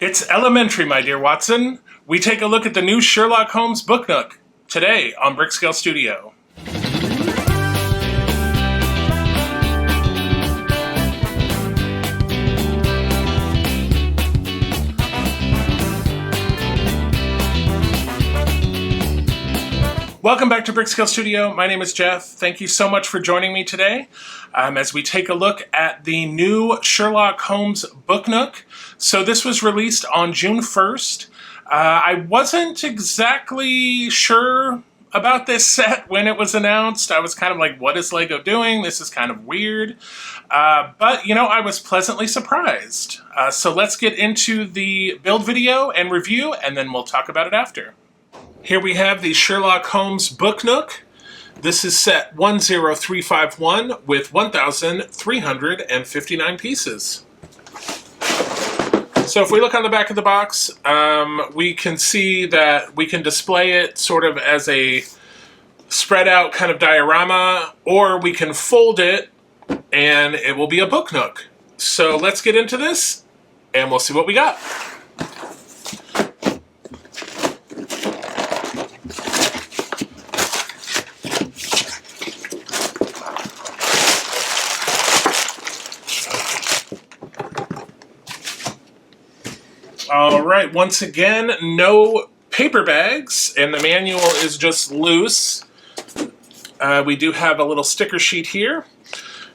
It's elementary, my dear Watson. We take a look at the new Sherlock Holmes book Nook today on Brickscale Studio. Welcome back to Brickscale Studio. My name is Jeff. Thank you so much for joining me today as we take a look at the new Sherlock Holmes book Nook. So this was released on June 1st. I wasn't exactly sure about this set when it was announced. I was kind of like, what is LEGO doing? This is kind of weird. But, you know, I was pleasantly surprised. So let's get into the build video and review, and then we'll talk about it after. Here we have the Sherlock Holmes book Nook. This is set 10351 with 1,359 pieces. So if we look on the back of the box, we can see that we can display it sort of as a spread out kind of diorama, or we can fold it and it will be a book Nook. So let's get into this and we'll see what we got. All right, once again, no paper bags, and the manual is just loose. We do have a little sticker sheet here.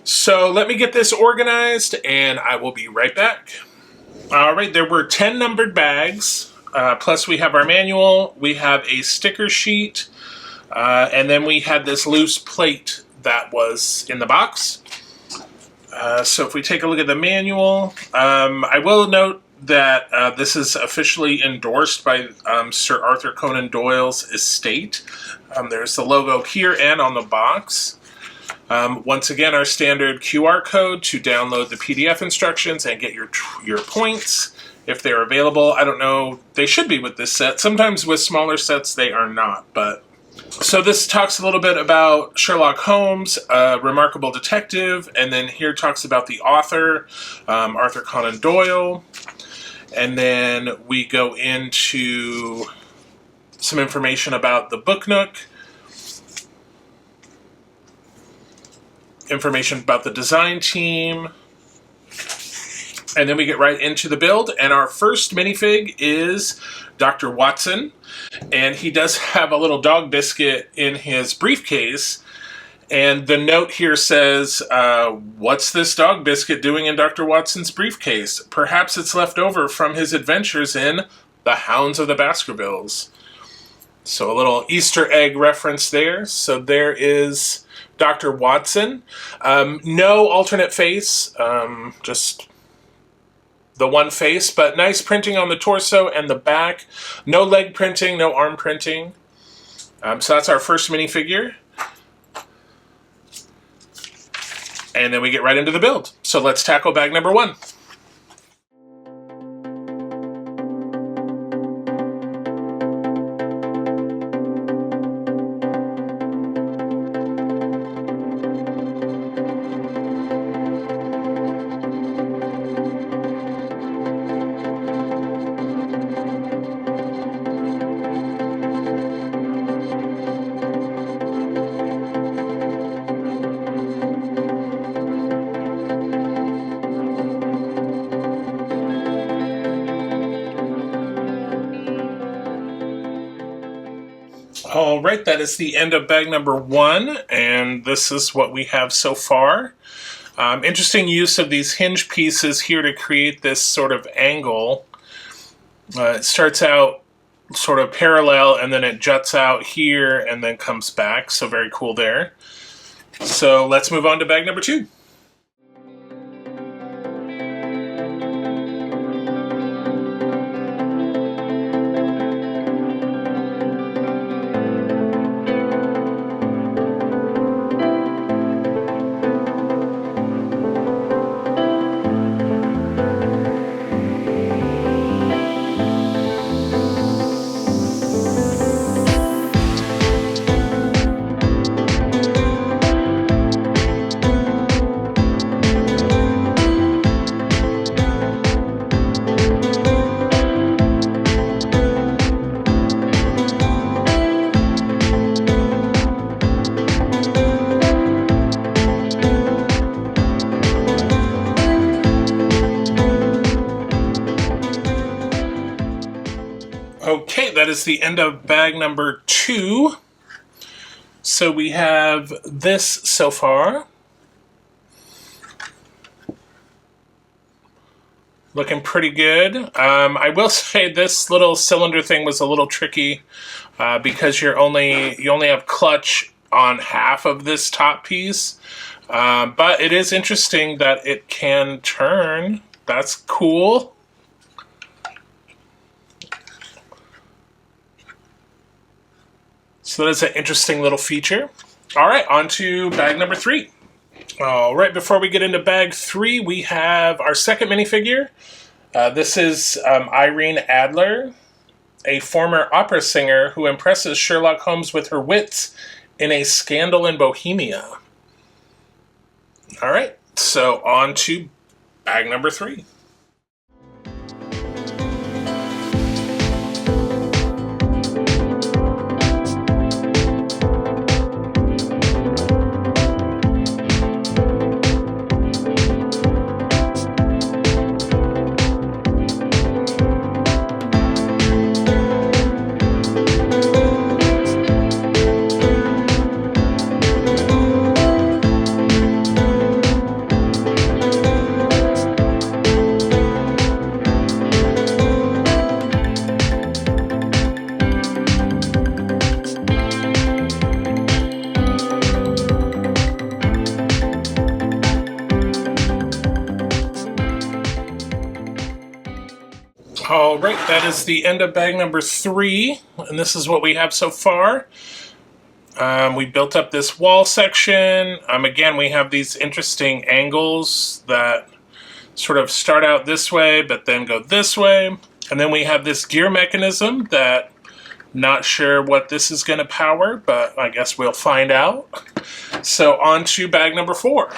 So let me get this organized, and I will be right back. All right, there were 10 numbered bags, plus we have our manual, we have a sticker sheet, and then we had this loose plate that was in the box. So if we take a look at the manual, I will note that this is officially endorsed by Sir Arthur Conan Doyle's estate. There's the logo here and on the box. Once again, our standard QR code to download the PDF instructions and get your points if they're available. I don't know, they should be with this set. Sometimes with smaller sets they are not, but... So this talks a little bit about Sherlock Holmes, a remarkable detective, and then here talks about the author, Arthur Conan Doyle. And then we go into some information about the book Nook, information about the design team, and then we get right into the build. And our first minifig is Dr. Watson, and he does have a little dog biscuit in his briefcase. And the note here says, what's this dog biscuit doing in Dr. Watson's briefcase? Perhaps it's left over from his adventures in The Hounds of the Baskervilles. So a little Easter egg reference there. So there is Dr. Watson. No alternate face, just the one face, but nice printing on the torso and the back. No leg printing, no arm printing. So that's our first minifigure. And then we get right into the build. So let's tackle bag number 1. All right, that is the end of bag number 1, and this is what we have so far. Interesting use of these hinge pieces here to create this sort of angle. It starts out sort of parallel, and then it juts out here and then comes back, so very cool there. So let's move on to bag number 2. Okay, that is the end of bag number 2. So we have this so far. Looking pretty good. I will say this little cylinder thing was a little tricky because you only have clutch on half of this top piece. But it is interesting that it can turn. That's cool. So that's an interesting little feature. All right, on to bag number 3. All right, before we get into bag 3, we have our second minifigure. This is Irene Adler, a former opera singer who impresses Sherlock Holmes with her wits in A Scandal in Bohemia. All right, so on to bag number 3. All right, that is the end of bag number 3, and this is what we have so far. We built up this wall section. Again, we have these interesting angles that sort of start out this way, but then go this way. And then we have this gear mechanism that not sure what this is going to power, but I guess we'll find out. So on to bag number 4.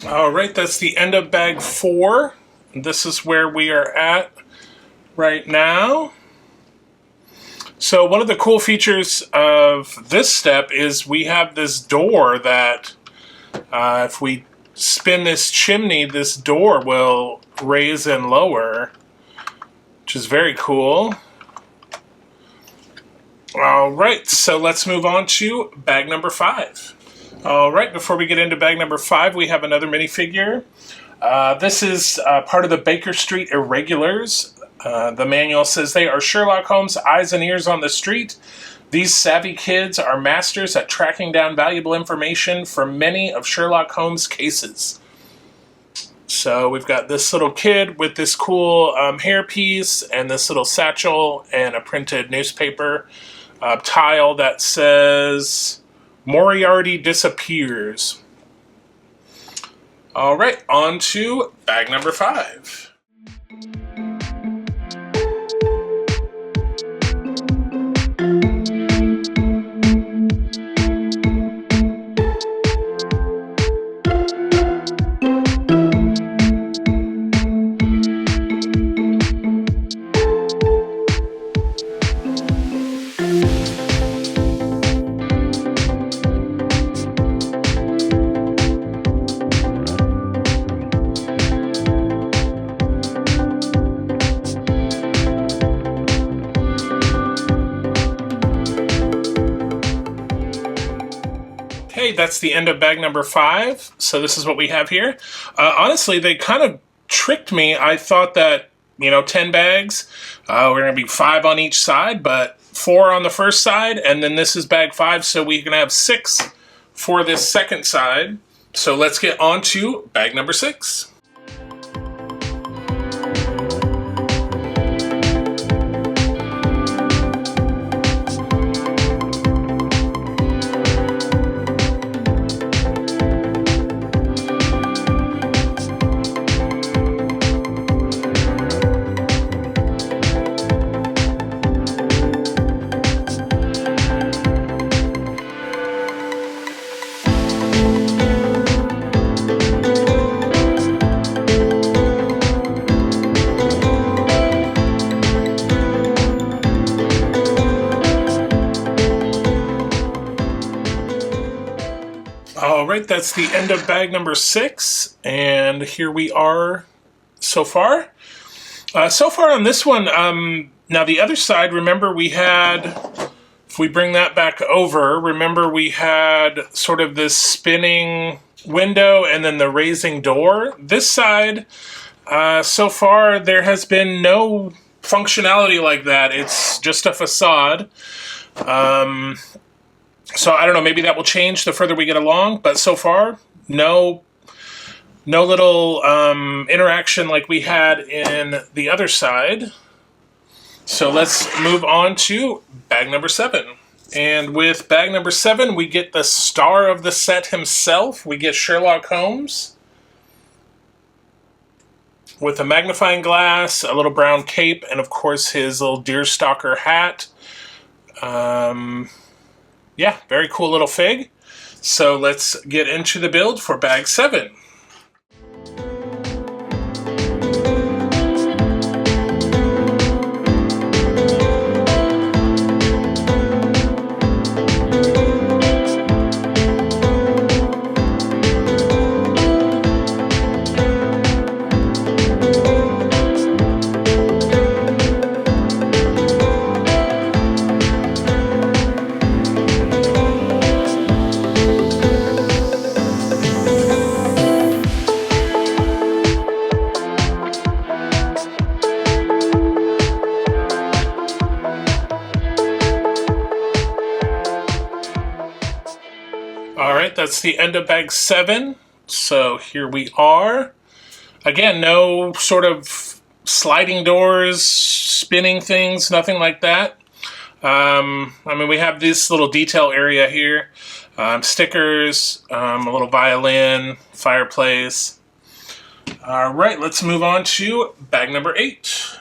All right, that's the end of bag 4. This is where we are at right now. So one of the cool features of this step is we have this door that if we spin this chimney, this door will raise and lower, which is very cool. All right, so let's move on to bag number 5. All right, before we get into bag number 5, we have another minifigure. This is part of the Baker Street Irregulars. The manual says they are Sherlock Holmes' eyes and ears on the street. These savvy kids are masters at tracking down valuable information from many of Sherlock Holmes' cases. So we've got this little kid with this cool hairpiece and this little satchel and a printed newspaper tile that says Moriarty disappears. All right, on to bag number 5. Okay, that's the end of bag number 5. So this is what we have here. Honestly, they kind of tricked me. I thought that, 10 bags, we're going to be 5 on each side, but 4 on the first side, and then this is bag 5, so we can have 6 for this second side. So let's get on to bag number 6. Alright, that's the end of bag number 6, and here we are so far. So far on this one, now the other side, remember we had, if we bring that back over, remember we had sort of this spinning window and then the raising door. This side, so far there has been no functionality like that. It's just a facade. So I don't know, maybe that will change the further we get along, but so far, no little interaction like we had in the other side. So let's move on to bag number 7. And with bag number 7, we get the star of the set himself. We get Sherlock Holmes with a magnifying glass, a little brown cape, and of course his little deerstalker hat. Yeah, very cool little fig. So let's get into the build for bag 7. Alright, that's the end of bag 7. So here we are. Again, no sort of sliding doors, spinning things, nothing like that. I mean, we have this little detail area here. Stickers, a little violin, fireplace. Alright, let's move on to bag number 8.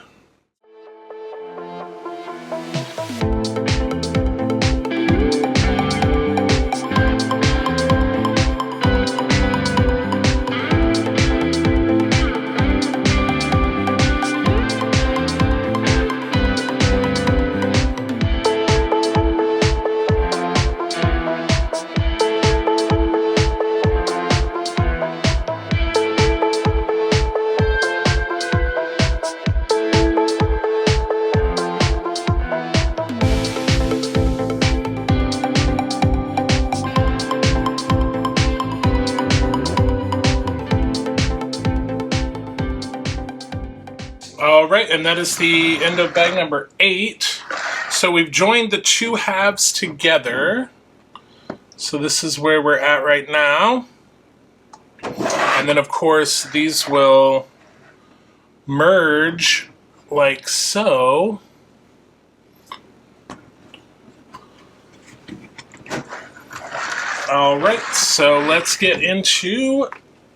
Alright, and that is the end of bag number 8. So we've joined the two halves together. So this is where we're at right now. And then of course these will merge like so. Alright, so let's get into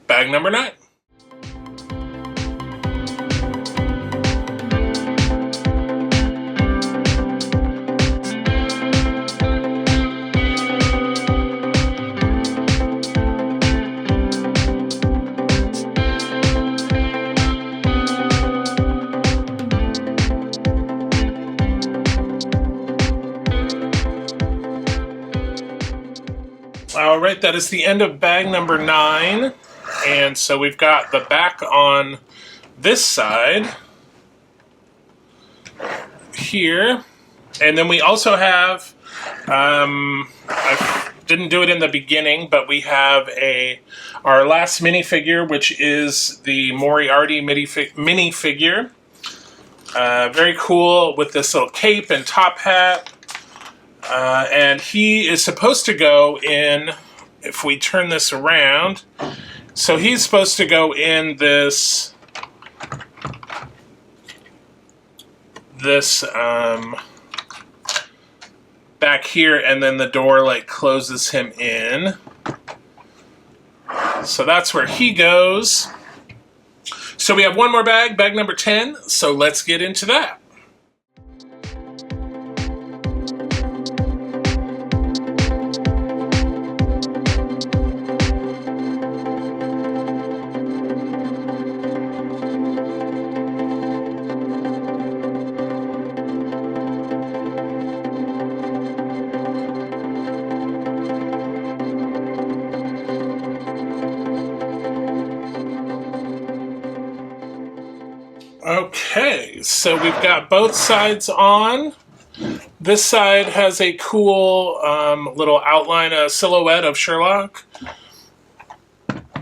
bag number 9. Alright, that is the end of bag number 9. And so we've got the back on this side here. And then we also have, I didn't do it in the beginning, but we have our last minifigure, which is the Moriarty minifigure. Very cool with this little cape and top hat. And he is supposed to go in, if we turn this around, so he's supposed to go in this back here, and then the door like closes him in. So that's where he goes. So we have one more bag, bag number 10, so let's get into that. Okay, so we've got both sides on. This side has a cool little outline, a silhouette of Sherlock. And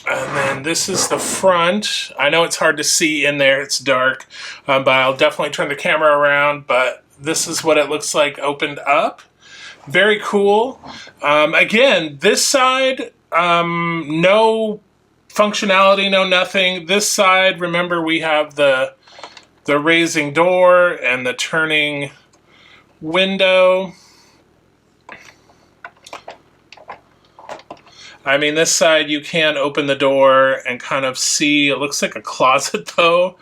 then this is the front. I know it's hard to see in there, it's dark, but I'll definitely turn the camera around, but this is what it looks like opened up. Very cool. Again, this side, no functionality, no nothing. This side, remember, we have the raising door and the turning window. I mean, this side you can open the door and kind of see, it looks like a closet though.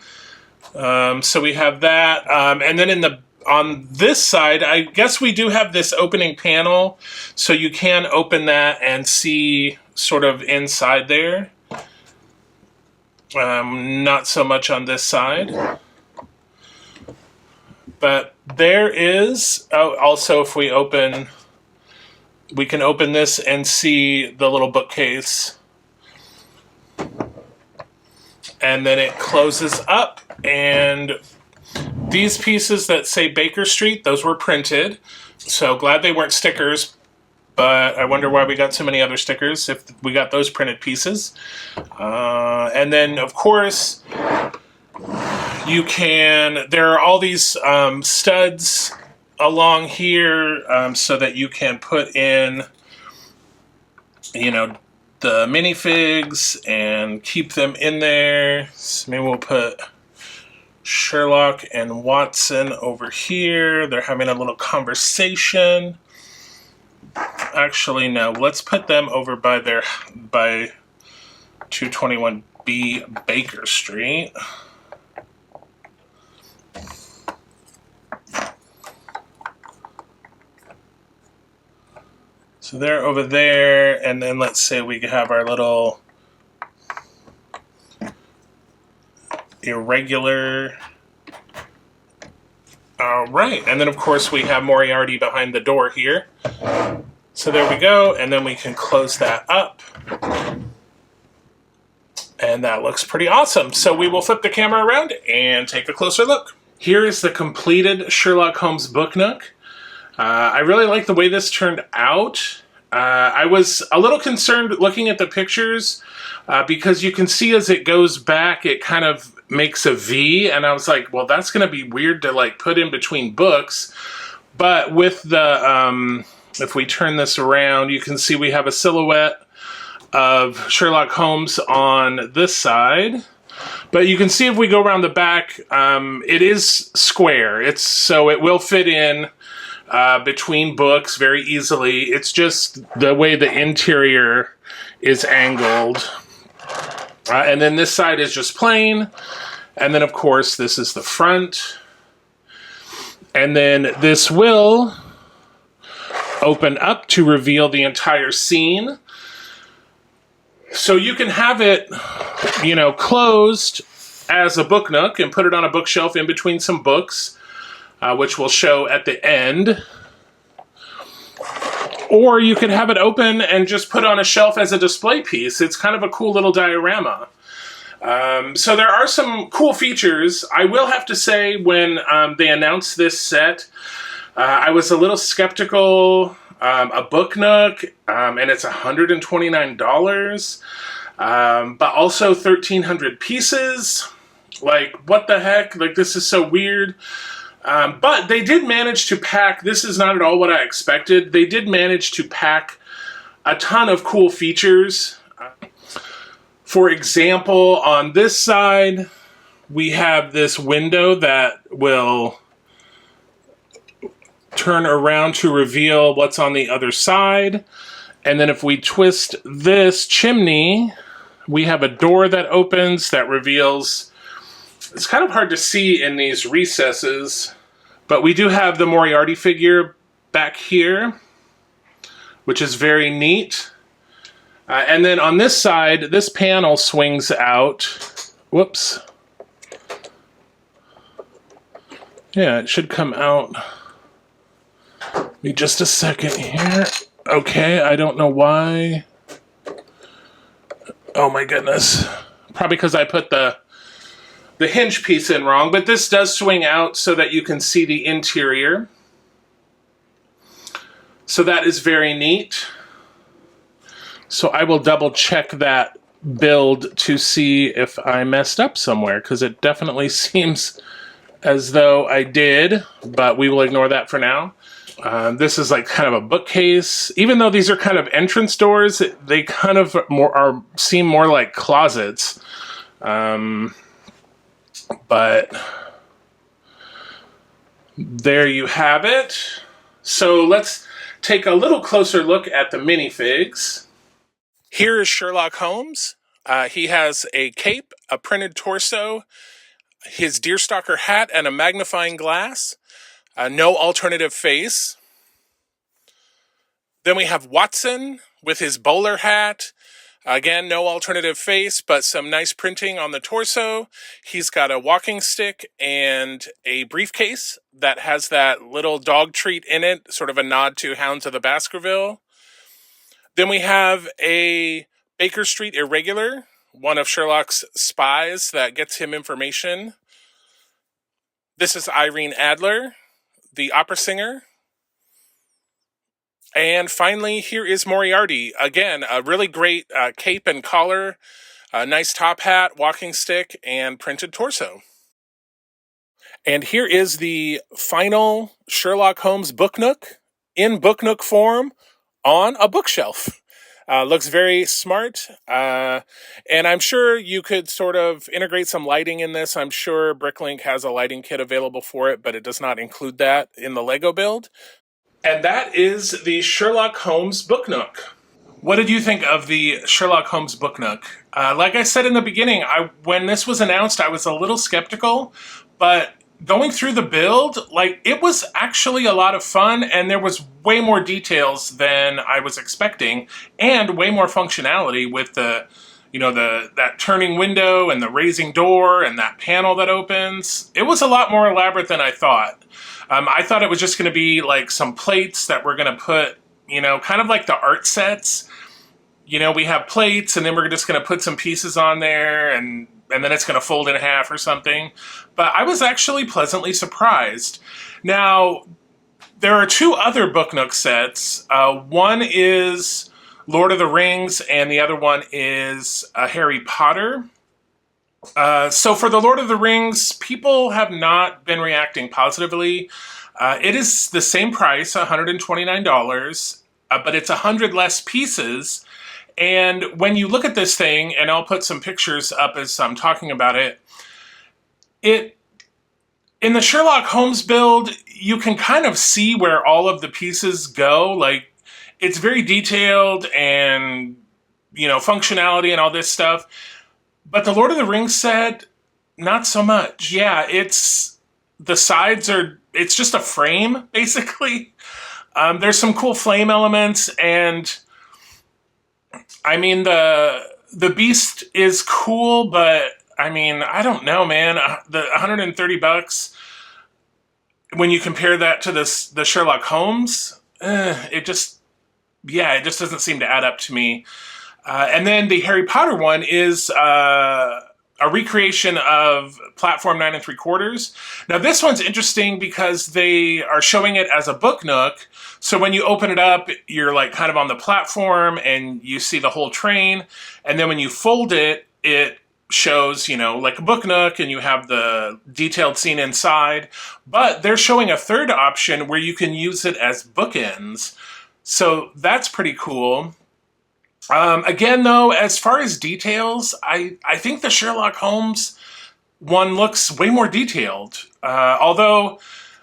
So we have that. And then on this side, I guess we do have this opening panel, so you can open that and see sort of inside there. Not so much on this side. But there is, also if we open, we can open this and see the little bookcase. And then it closes up, and these pieces that say Baker Street, those were printed. So glad they weren't stickers, but I wonder why we got so many other stickers if we got those printed pieces. And then, of course, there are all these studs along here so that you can put in, you know, the minifigs and keep them in there. So maybe we'll put Sherlock and Watson over here. They're having a little conversation. Actually, no. Let's put them over by 221B Baker Street. So they're over there, and then let's say we have our little irregular. All right, and then of course we have Moriarty behind the door here. So there we go, and then we can close that up. And that looks pretty awesome. So we will flip the camera around and take a closer look. Here is the completed Sherlock Holmes book nook. I really like the way this turned out. I was a little concerned looking at the pictures because you can see as it goes back, it kind of makes a V, and I was like, well, that's going to be weird to like put in between books. But with the, if we turn this around, you can see we have a silhouette of Sherlock Holmes on this side. But you can see if we go around the back, it is square. So it will fit in between books very easily. It's just the way the interior is angled. And then this side is just plain. And then, of course, this is the front. And then this will open up to reveal the entire scene. So you can have it, you know, closed as a book nook and put it on a bookshelf in between some books, which we'll show at the end. Or you can have it open and just put on a shelf as a display piece. It's kind of a cool little diorama. So there are some cool features. I will have to say, when they announced this set, I was a little skeptical. A book nook, and it's $129, but also 1,300 pieces, Like, what the heck? Like, this is so weird. But they did manage to pack, this is not at all what I expected, they did manage to pack a ton of cool features. For example, on this side, we have this window that will turn around to reveal what's on the other side. And then if we twist this chimney, we have a door that opens that reveals, it's kind of hard to see in these recesses, but we do have the Moriarty figure back here, which is very neat. And then on this side, this panel swings out. Whoops. Yeah, it should come out. Give me just a second here. Okay, I don't know why. Oh my goodness. Probably because I put the hinge piece in wrong, but this does swing out so that you can see the interior. So that is very neat. So I will double check that build to see if I messed up somewhere, because it definitely seems as though I did, but we will ignore that for now. This is like kind of a bookcase. Even though these are kind of entrance doors, they kind of seem more like closets. But there you have it. So let's take a little closer look at the minifigs. Here is Sherlock Holmes. He has a cape, a printed torso, his deerstalker hat, and a magnifying glass. No alternative face. Then we have Watson with his bowler hat. Again, no alternative face, but some nice printing on the torso. He's got a walking stick and a briefcase that has that little dog treat in it, sort of a nod to Hounds of the Baskerville. Then we have a Baker Street Irregular, one of Sherlock's spies that gets him information. This is Irene Adler, the opera singer. And finally, here is Moriarty. Again, a really great cape and collar, a nice top hat, walking stick, and printed torso. And here is the final Sherlock Holmes book nook in book nook form on a bookshelf. Looks very smart. And I'm sure you could sort of integrate some lighting in this. I'm sure Bricklink has a lighting kit available for it, but it does not include that in the Lego build. And that is the Sherlock Holmes book nook. What did you think of the Sherlock Holmes book nook? Like I said in the beginning, when this was announced, I was a little skeptical, but going through the build, like, it was actually a lot of fun, and there was way more details than I was expecting, and way more functionality with the, that turning window and the raising door and that panel that opens. It was a lot more elaborate than I thought. I thought it was just going to be like some plates that we're going to put, kind of like the art sets. We have plates, and then we're just going to put some pieces on there, and then it's going to fold in half or something. But I was actually pleasantly surprised. Now, there are two other book nook sets. One is Lord of the Rings, and the other one is Harry Potter. So for the Lord of the Rings, people have not been reacting positively. It is the same price, $129, but it's 100 less pieces. And when you look at this thing, and I'll put some pictures up as I'm talking about it, in the Sherlock Holmes build, you can kind of see where all of the pieces go. Like, it's very detailed and, functionality and all this stuff. But the Lord of the Rings set, not so much. Yeah, the sides it's just a frame, basically. There's some cool flame elements, and I mean, the beast is cool, but I mean, I don't know, man. The $130, when you compare that to the Sherlock Holmes, it just doesn't seem to add up to me. And then the Harry Potter one is a recreation of Platform 9 3/4. Now this one's interesting because they are showing it as a book nook. So when you open it up, you're like kind of on the platform and you see the whole train. And then when you fold it, it shows, you know, like a book nook, and you have the detailed scene inside. But they're showing a third option where you can use it as bookends. So that's pretty cool. Again, though, as far as details, I think the Sherlock Holmes one looks way more detailed. Although,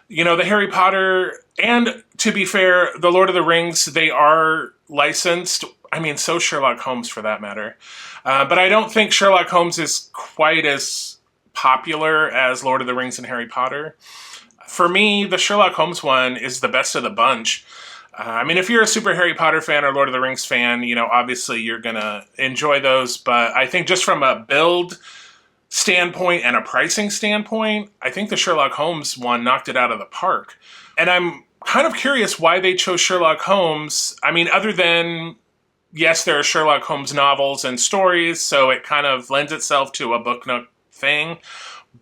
you know, the Harry Potter and, to be fair, the Lord of the Rings, they are licensed. I mean, so Sherlock Holmes for that matter. But I don't think Sherlock Holmes is quite as popular as Lord of the Rings and Harry Potter. For me, the Sherlock Holmes one is the best of the bunch. I mean, if you're a super Harry Potter fan or Lord of the Rings fan, you know, obviously you're going to enjoy those. But I think just from a build standpoint and a pricing standpoint, I think the Sherlock Holmes one knocked it out of the park. And I'm kind of curious why they chose Sherlock Holmes. I mean, other than, yes, there are Sherlock Holmes novels and stories, so it kind of lends itself to a book nook thing.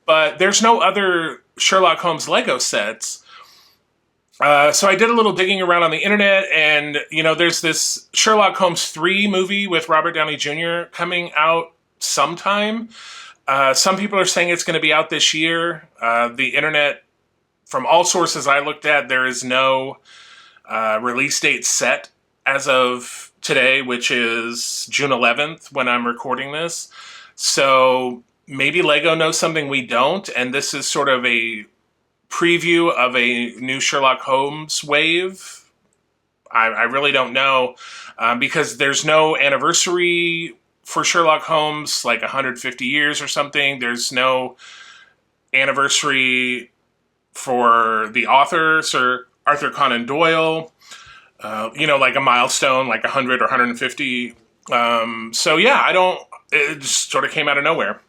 But there's no other Sherlock Holmes Lego sets. So I did a little digging around on the internet, and, you know, there's this Sherlock Holmes 3 movie with Robert Downey Jr. coming out sometime. Some people are saying it's going to be out this year. The internet, from all sources I looked at, there is no release date set as of today, which is June 11th when I'm recording this. So maybe Lego knows something we don't, and this is sort of a preview of a new Sherlock Holmes wave. I really don't know, because there's no anniversary for Sherlock Holmes, like 150 years or something. There's no anniversary for the author, Sir Arthur Conan Doyle, you know, like a milestone, like 100 or 150. So yeah, it just sort of came out of nowhere.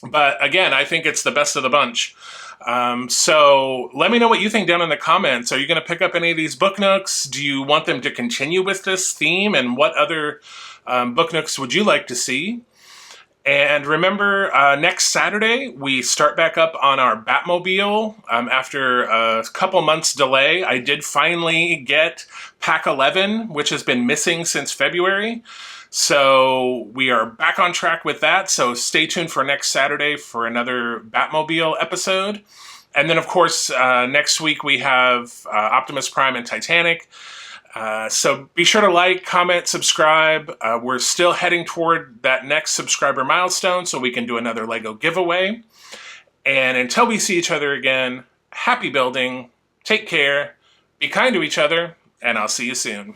But again, I think it's the best of the bunch. So let me know what you think down in the comments. Are you going to pick up any of these book nooks? Do you want them to continue with this theme? And what other book nooks would you like to see? And remember, next Saturday, we start back up on our Batmobile. After a couple months delay, I did finally get Pack 11, which has been missing since February. So we are back on track with that. So stay tuned for next Saturday for another Batmobile episode. And then, of course, next week we have Optimus Prime and Titanic. So be sure to like, comment, subscribe. We're still heading toward that next subscriber milestone so we can do another Lego giveaway. And until we see each other again, happy building, take care, be kind to each other, and I'll see you soon.